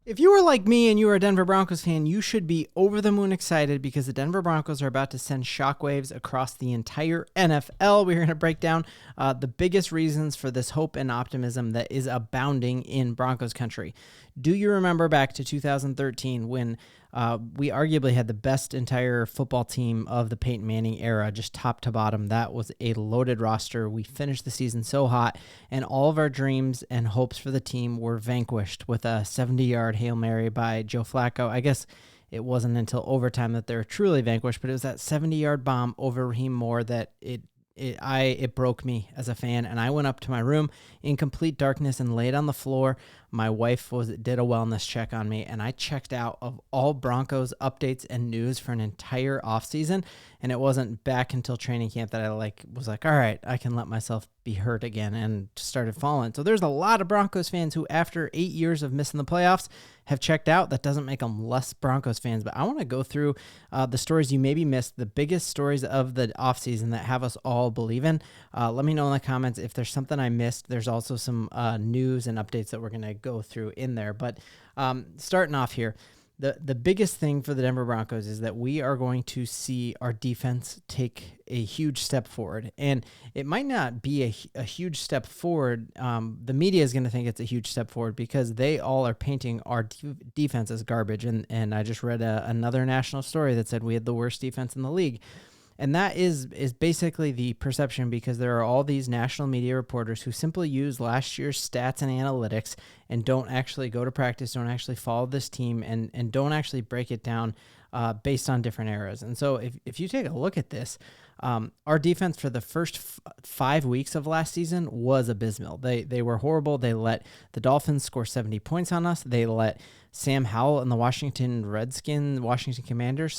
If you are like me and you are a Denver Broncos fan, you should be over the moon excited because the Denver Broncos are about to send shockwaves across the entire NFL. We're going to break down the biggest reasons for this hope and optimism that is abounding in Broncos country. Do you remember back to 2013 when we arguably had the best entire football team of the Peyton Manning era, just top to bottom? That was a loaded roster. We finished the season so hot, and all of our dreams and hopes for the team were vanquished with a 70-yard Hail Mary by Joe Flacco. I guess it wasn't until overtime that they were truly vanquished, but it was that 70-yard bomb over Raheem Moore that it broke me as a fan, and I went up to my room in complete darkness and laid on the floor. My wife did a wellness check on me, and I checked out of all Broncos updates and news for an entire offseason, and it wasn't back until training camp that I was like, all right, I can let myself be hurt again, and started falling. So there's a lot of Broncos fans who, after 8 years of missing the playoffs, have checked out. That doesn't make them less Broncos fans, but I want to go through the stories you maybe missed, the biggest stories of the offseason that have us all believing. Let me know in the comments if there's something I missed. There's also some news and updates that we're going to go through in there. But starting off here, the biggest thing for the Denver Broncos is that we are going to see our defense take a huge step forward. And it might not be a huge step forward. The media is going to think it's a huge step forward because they all are painting our defense as garbage. And I just read another national story that said we had the worst defense in the league. And that is basically the perception because there are all these national media reporters who simply use last year's stats and analytics and don't actually go to practice, don't actually follow this team, and don't actually break it down based on different eras. And so if you take a look at this, our defense for the first 5 weeks of last season was abysmal. They were horrible. They let the Dolphins score 70 points on us. They let Sam Howell and the Washington Commanders,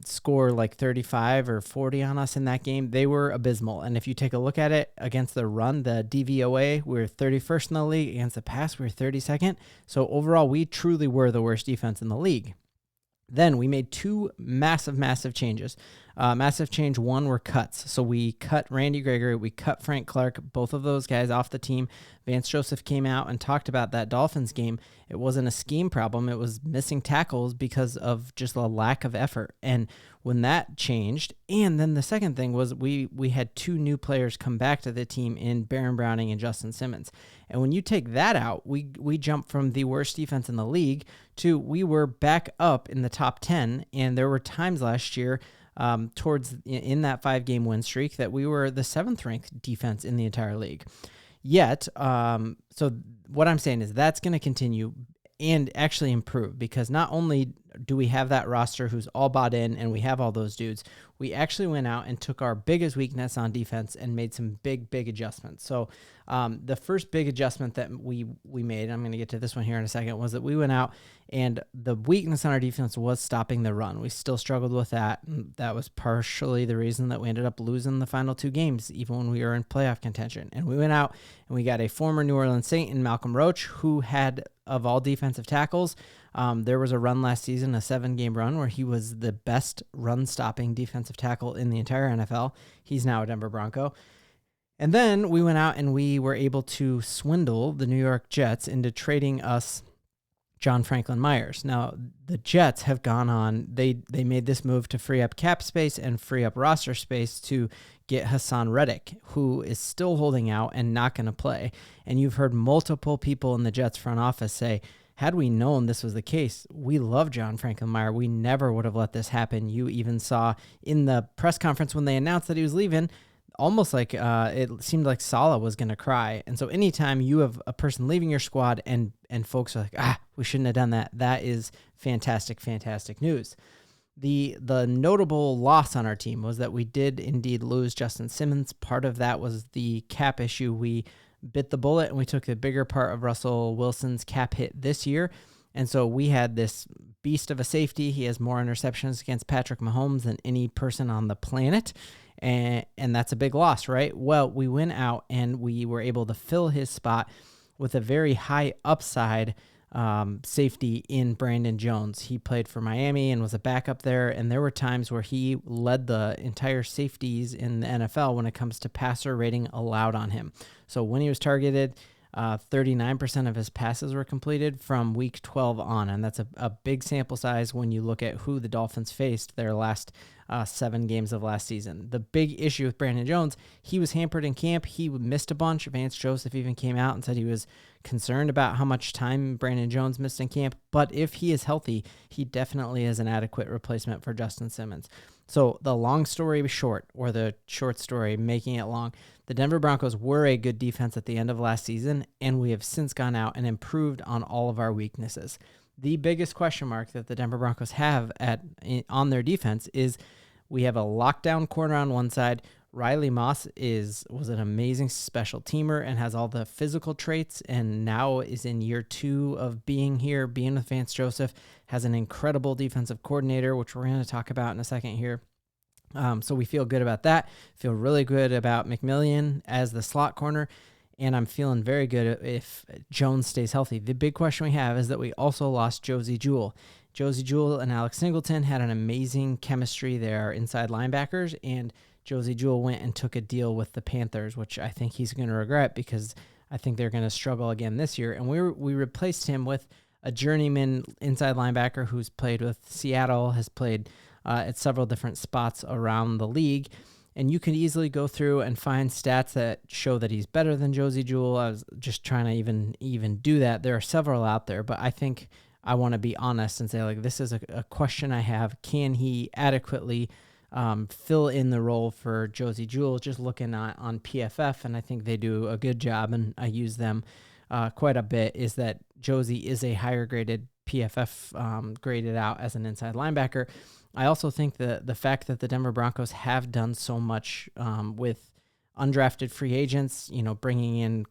score like 35 or 40 on us in that game. They were abysmal. And if you take a look at it against the run, the DVOA, we were 31st in the league. Against the pass, we were 32nd. So overall, we truly were the worst defense in the league. Then we made two massive changes. Massive change one were cuts. So we cut Randy Gregory, we cut Frank Clark, both of those guys off the team. Vance Joseph came out and talked about that Dolphins game. It wasn't a scheme problem. It was missing tackles because of just a lack of effort. And when that changed, and then the second thing was we had two new players come back to the team in Baron Browning and Justin Simmons. And when you take that out, we jumped from the worst defense in the league to we were back up in the top 10. And there were times last year in that 5-game win streak that we were the 7th ranked defense in the entire league. Yet, so what I'm saying is that's going to continue and actually improve because not only do we have that roster who's all bought in and we have all those dudes, we actually went out and took our biggest weakness on defense and made some big adjustments. So the first big adjustment that we made, I'm going to get to this one here in a second, was that we went out and the weakness on our defense was stopping the run. We still struggled with that. And that was partially the reason that we ended up losing the final 2 games, even when we were in playoff contention. And we went out and we got a former New Orleans Saint in Malcolm Roach, who had, of all defensive tackles, there was a run last season, a 7-game run, where he was the best run-stopping defensive tackle in the entire NFL. He's now a Denver Bronco. And then we went out and we were able to swindle the New York Jets into trading us John Franklin Myers. Now, the Jets have gone on, they made this move to free up cap space and free up roster space to get Hassan Reddick, who is still holding out and not going to play. And you've heard multiple people in the Jets front office say, had we known this was the case, we love John Franklin Myers. We never would have let this happen. You even saw in the press conference when they announced that he was leaving, almost like it seemed like Saleh was going to cry. And so anytime you have a person leaving your squad and folks are like, we shouldn't have done that, that is fantastic news. The notable loss on our team was that we did indeed lose Justin Simmons. Part of that was the cap issue. We bit the bullet and we took the bigger part of Russell Wilson's cap hit this year. And so we had this beast of a safety. He has more interceptions against Patrick Mahomes than any person on the planet. And that's a big loss, right? Well, we went out and we were able to fill his spot with a very high upside safety in Brandon Jones. He played for Miami and was a backup there. And there were times where he led the entire safeties in the NFL when it comes to passer rating allowed on him. So when he was targeted, 39% of his passes were completed from week 12 on, and that's a big sample size when you look at who the Dolphins faced their last 7 games of last season. The big issue with Brandon Jones, he was hampered in camp. He missed a bunch. Vance Joseph even came out and said he was concerned about how much time Brandon Jones missed in camp, but if he is healthy, he definitely is an adequate replacement for Justin Simmons. So the long story short, or the short story making it long, the Denver Broncos were a good defense at the end of last season, and we have since gone out and improved on all of our weaknesses. The biggest question mark that the Denver Broncos have on their defense is we have a lockdown corner on one side. Riley Moss was an amazing special teamer and has all the physical traits, and now is in year 2 of being with Vance Joseph, has an incredible defensive coordinator, which we're going to talk about in a second here. So we feel good about that. Feel really good about McMillian as the slot corner, and I'm feeling very good if Jones stays healthy. The big question we have is that we also lost Josey Jewell. Josey Jewell and Alex Singleton had an amazing chemistry there, inside linebackers, and Josey Jewell went and took a deal with the Panthers, which I think he's going to regret because I think they're going to struggle again this year. And we replaced him with a journeyman inside linebacker who's played with Seattle, has played at several different spots around the league. And you can easily go through and find stats that show that he's better than Josey Jewell. I was just trying to even do that. There are several out there, but I think I want to be honest and say, like, this is a question I have. Can he adequately fill in the role for Josey Jewell? Just looking on PFF, and I think they do a good job, and I use them quite a bit, is that Josey is a higher graded PFF graded out as an inside linebacker. I also think that the fact that the Denver Broncos have done so much with undrafted free agents, bringing in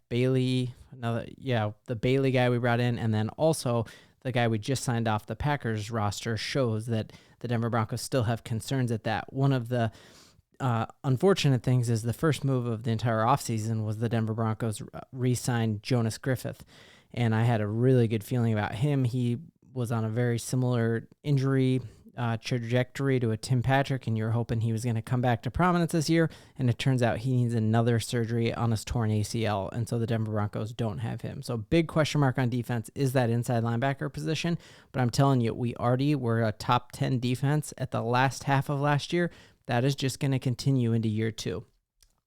Bailey, the Bailey guy we brought in, and then also the guy we just signed off the Packers roster, shows that the Denver Broncos still have concerns at that. One of the unfortunate things is the first move of the entire offseason was the Denver Broncos re-signed Jonas Griffith, and I had a really good feeling about him. He was on a very similar injury trajectory to a Tim Patrick, and you're hoping he was going to come back to prominence this year, and it turns out he needs another surgery on his torn ACL, and so the Denver Broncos don't have him. So big question mark on defense is that inside linebacker position, but I'm telling you, we already were a top 10 defense at the last half of last year. That is just going to continue into year 2.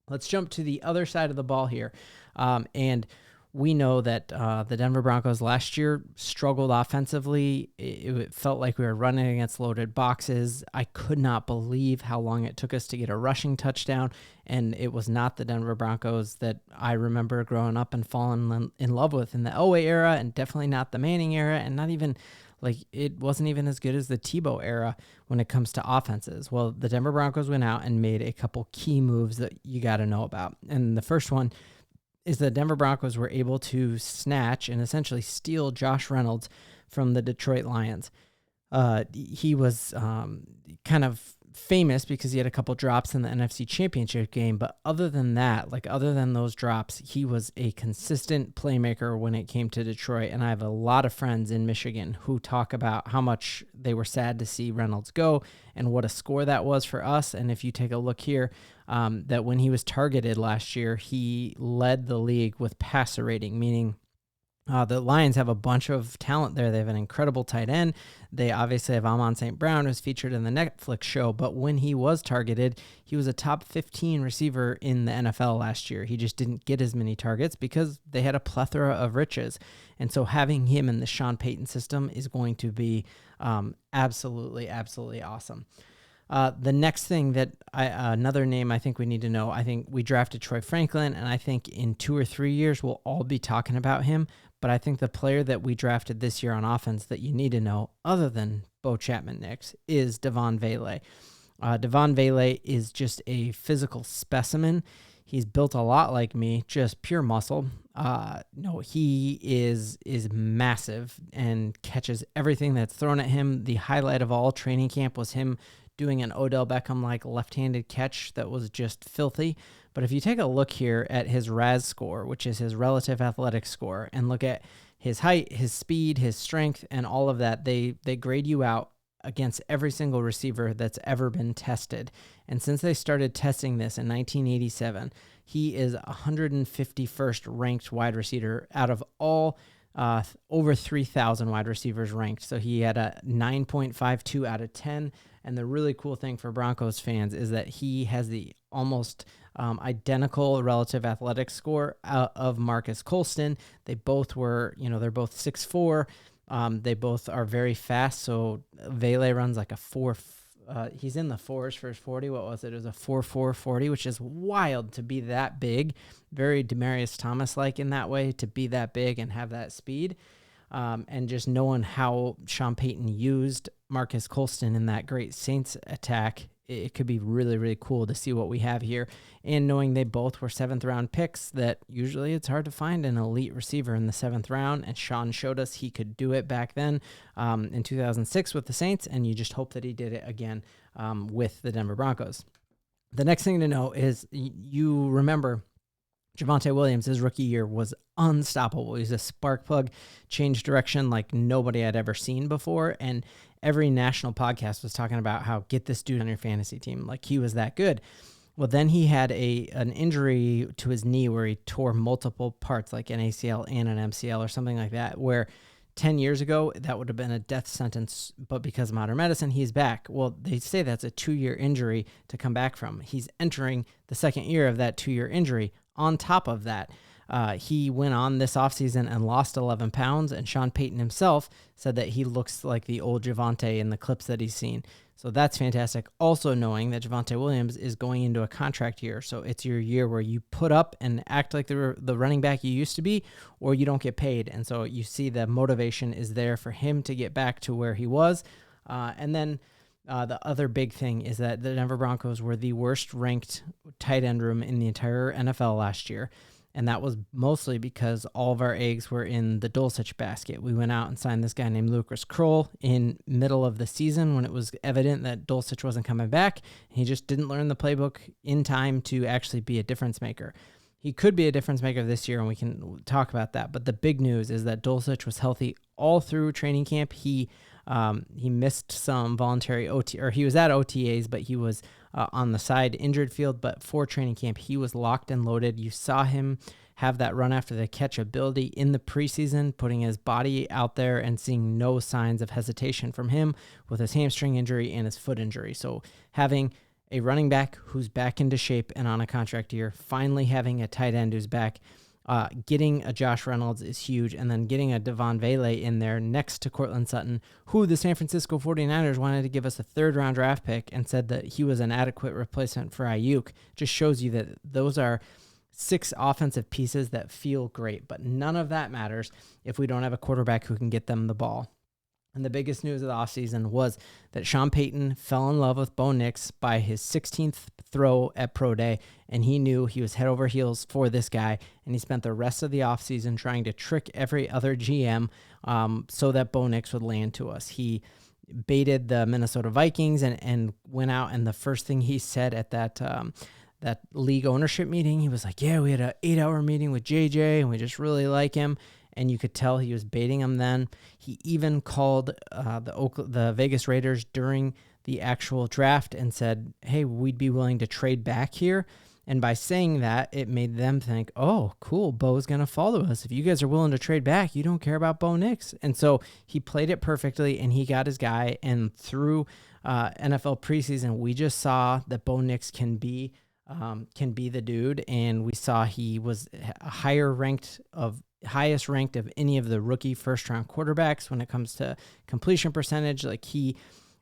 Let's jump to the other side of the ball here, and we know that the Denver Broncos last year struggled offensively. It felt like we were running against loaded boxes. I could not believe how long it took us to get a rushing touchdown, and it was not the Denver Broncos that I remember growing up and falling in love with in the Elway era, and definitely not the Manning era, and not even, it wasn't even as good as the Tebow era when it comes to offenses. Well, the Denver Broncos went out and made a couple key moves that you got to know about, and the first one is the Denver Broncos were able to snatch and essentially steal Josh Reynolds from the Detroit Lions. He was kind of famous because he had a couple drops in the NFC Championship game, but other than that, other than those drops, he was a consistent playmaker when it came to Detroit, and I have a lot of friends in Michigan who talk about how much they were sad to see Reynolds go and what a score that was for us. And if you take a look here, that when he was targeted last year, he led the league with passer rating, meaning the Lions have a bunch of talent there. They have an incredible tight end. They obviously have Amon St. Brown, who's featured in the Netflix show, but when he was targeted, he was a top 15 receiver in the NFL last year. He just didn't get as many targets because they had a plethora of riches. And so having him in the Sean Payton system is going to be absolutely, absolutely awesome. The next thing that another name I think we need to know, I think we drafted Troy Franklin, and I think in 2 or 3 years we'll all be talking about him. But I think the player that we drafted this year on offense that you need to know, other than Bo Chapman-Nix, is Devaughn Vele. Devaughn Vele is just a physical specimen. He's built a lot like me, just pure muscle. He is massive and catches everything that's thrown at him. The highlight of all training camp was him doing an Odell Beckham-like left-handed catch that was just filthy. But if you take a look here at his RAS score, which is his relative athletic score, and look at his height, his speed, his strength, and all of that, they grade you out against every single receiver that's ever been tested. And since they started testing this in 1987, he is 151st ranked wide receiver out of all over 3,000 wide receivers ranked. So he had a 9.52 out of 10. And the really cool thing for Broncos fans is that he has the almost identical relative athletic score of Marcus Colston. They both were, they're both 6'4". They both are very fast. So Vele runs like a 4. He's in the 4s for his 40. What was it? It was a 4.4 40, which is wild to be that big. Very Demaryius Thomas-like in that way, to be that big and have that speed. And just knowing how Sean Payton used Marcus Colston in that great Saints attack, it could be really, really cool to see what we have here. And knowing they both were 7th-round picks, that usually it's hard to find an elite receiver in the 7th round, and Sean showed us he could do it back then in 2006 with the Saints, and you just hope that he did it again with the Denver Broncos. The next thing to know is you remember Javonte Williams, his rookie year, was unstoppable. He's a spark plug, changed direction like nobody had ever seen before, and every national podcast was talking about how get this dude on your fantasy team. Like, he was that good. Well, then he had an injury to his knee where he tore multiple parts, like an ACL and an MCL or something like that, where 10 years ago, that would have been a death sentence, but because of modern medicine, he's back. Well, they say that's a 2-year injury to come back from. He's entering the 2nd year of that 2-year injury. On top of that, he went on this offseason and lost 11 pounds, and Sean Payton himself said that he looks like the old Javonte in the clips that he's seen. So that's fantastic. Also knowing that Javonte Williams is going into a contract year, so it's your year where you put up and act like the running back you used to be, or you don't get paid. And so you see the motivation is there for him to get back to where he was. And then the other big thing is that the Denver Broncos were the worst ranked tight end room in the entire NFL last year. And that was mostly because all of our eggs were in the Dulcich basket. We went out and signed this guy named Lucas Kroll in middle of the season when it was evident that Dulcich wasn't coming back. He just didn't learn the playbook in time to actually be a difference maker. He could be a difference maker this year, and we can talk about that. But the big news is that Dulcich was healthy all through training camp. He missed some voluntary OT, or he was at OTAs, but he was on the side injured field. But for training camp, he was locked and loaded. You saw him have that run after the catch ability in the preseason, putting his body out there and seeing no signs of hesitation from him with his hamstring injury and his foot injury. So having a running back who's back into shape and on a contract year, finally having a tight end who's back, getting a Josh Reynolds is huge, and then getting a Devaughn Vele in there next to Courtland Sutton, who the San Francisco 49ers wanted to give us a 3rd-round draft pick and said that he was an adequate replacement for Ayuk, just shows you that those are 6 offensive pieces that feel great, but none of that matters if we don't have a quarterback who can get them the ball. And the biggest news of the offseason was that Sean Payton fell in love with Bo Nix by his 16th throw at Pro Day, and he knew he was head over heels for this guy, and he spent the rest of the offseason trying to trick every other GM so that Bo Nix would land to us. He baited the Minnesota Vikings and went out, and the first thing he said at that league ownership meeting, he was like, yeah, we had an 8-hour meeting with JJ, and we just really like him. And you could tell he was baiting him then. He even called the Vegas Raiders during the actual draft and said, hey, we'd be willing to trade back here. And by saying that, it made them think, oh, cool, Bo's going to follow us. If you guys are willing to trade back, you don't care about Bo Nix. And so he played it perfectly, and he got his guy. And through NFL preseason, we just saw that Bo Nix can be the dude. And we saw he was highest ranked of any of the rookie first-round quarterbacks when it comes to completion percentage. Like, he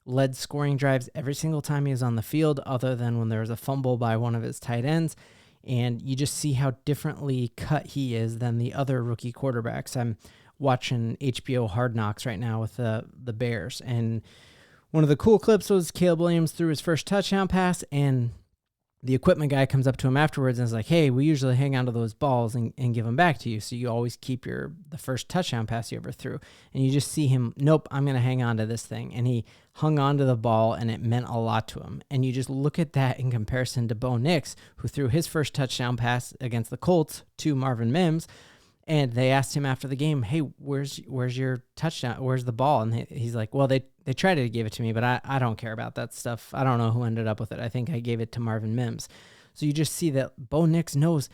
led scoring drives every single time he was on the field, other than when there was a fumble by one of his tight ends. And you just see how differently cut he is than the other rookie quarterbacks. I'm watching HBO Hard Knocks right now with the Bears, and one of the cool clips was Caleb Williams threw his first touchdown pass, and the equipment guy comes up to him afterwards and is like, hey, we usually hang on to those balls and give them back to you, so you always keep the first touchdown pass you ever threw. And you just see him, nope, I'm going to hang on to this thing. And he hung on to the ball, and it meant a lot to him. And you just look at that in comparison to Bo Nix, who threw his first touchdown pass against the Colts to Marvin Mims, And they asked him after the game, "Hey, where's your touchdown? Where's the ball?" And he's like, "Well, they tried to give it to me, but I don't care about that stuff. I don't know who ended up with it. I think I gave it to Marvin Mims." So you just see that Bo Nix knows,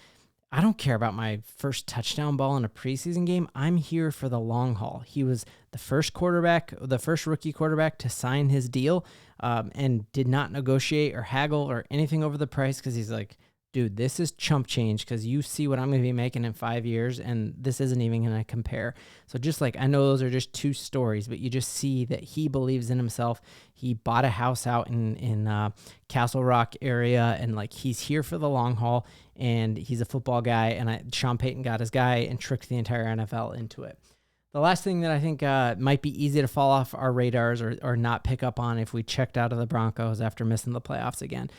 I don't care about my first touchdown ball in a preseason game. I'm here for the long haul. He was the first rookie quarterback to sign his deal, and did not negotiate or haggle or anything over the price, because he's like, dude, this is chump change, because you see what I'm going to be making in 5 years, and this isn't even going to compare. So just like, I know those are just two stories, but you just see that he believes in himself. He bought a house out in Castle Rock area, and like, he's here for the long haul, and he's a football guy, and Sean Payton got his guy and tricked the entire NFL into it. The last thing that I think might be easy to fall off our radars or not pick up on if we checked out of the Broncos after missing the playoffs again,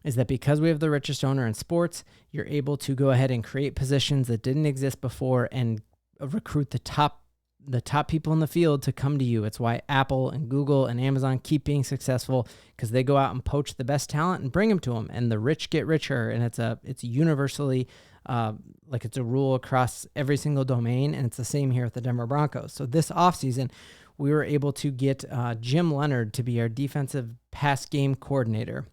is that because we have the richest owner in sports, you're able to go ahead and create positions that didn't exist before and recruit the top people in the field to come to you. It's why Apple and Google and Amazon keep being successful, because they go out and poach the best talent and bring them to them, and the rich get richer. And it's universally like, it's a rule across every single domain, and it's the same here at the Denver Broncos. So this offseason, we were able to get Jim Leonhard to be our defensive pass game coordinator.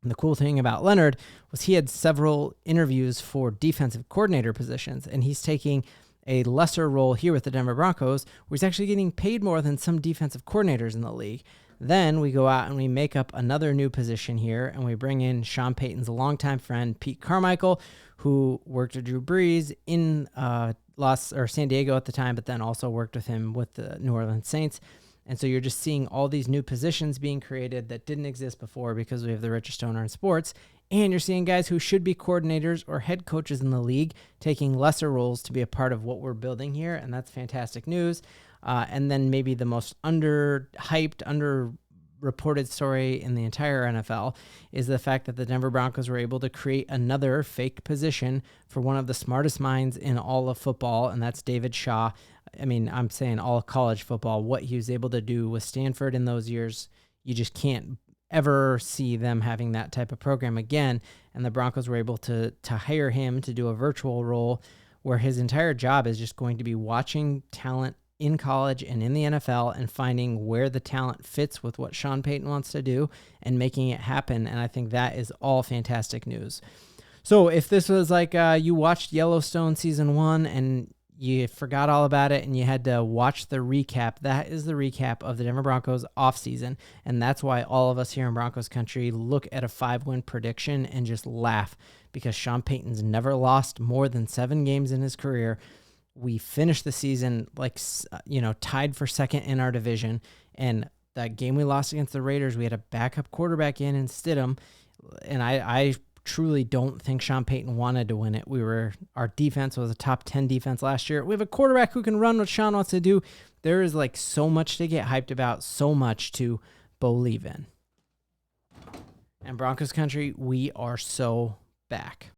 And the cool thing about Leonhard was he had several interviews for defensive coordinator positions, and he's taking a lesser role here with the Denver Broncos, where he's actually getting paid more than some defensive coordinators in the league. Then we go out and we make up another new position here, and we bring in Sean Payton's longtime friend, Pete Carmichael, who worked with Drew Brees in San Diego at the time, but then also worked with him with the New Orleans Saints. And so you're just seeing all these new positions being created that didn't exist before, because we have the richest owner in sports. And you're seeing guys who should be coordinators or head coaches in the league taking lesser roles to be a part of what we're building here. And that's fantastic news. And then maybe the most underhyped, underreported story in the entire NFL is the fact that the Denver Broncos were able to create another fake position for one of the smartest minds in all of football, and that's David Shaw. I mean, I'm saying all of college football, what he was able to do with Stanford in those years, you just can't ever see them having that type of program again. And the Broncos were able to hire him to do a virtual role where his entire job is just going to be watching talent in college and in the NFL and finding where the talent fits with what Sean Payton wants to do and making it happen. And I think that is all fantastic news. So if this was like you watched Yellowstone season 1 and you forgot all about it and you had to watch the recap, that is the recap of the Denver Broncos offseason. And that's why all of us here in Broncos country look at a 5-win prediction and just laugh, because Sean Payton's never lost more than 7 games in his career. We finished the season tied for second in our division. And that game we lost against the Raiders, we had a backup quarterback in Stidham. And I truly don't think Sean Payton wanted to win it. Our defense was a top 10 defense last year. We have a quarterback who can run what Sean wants to do. There is like so much to get hyped about, so much to believe in. And Broncos country, we are so back.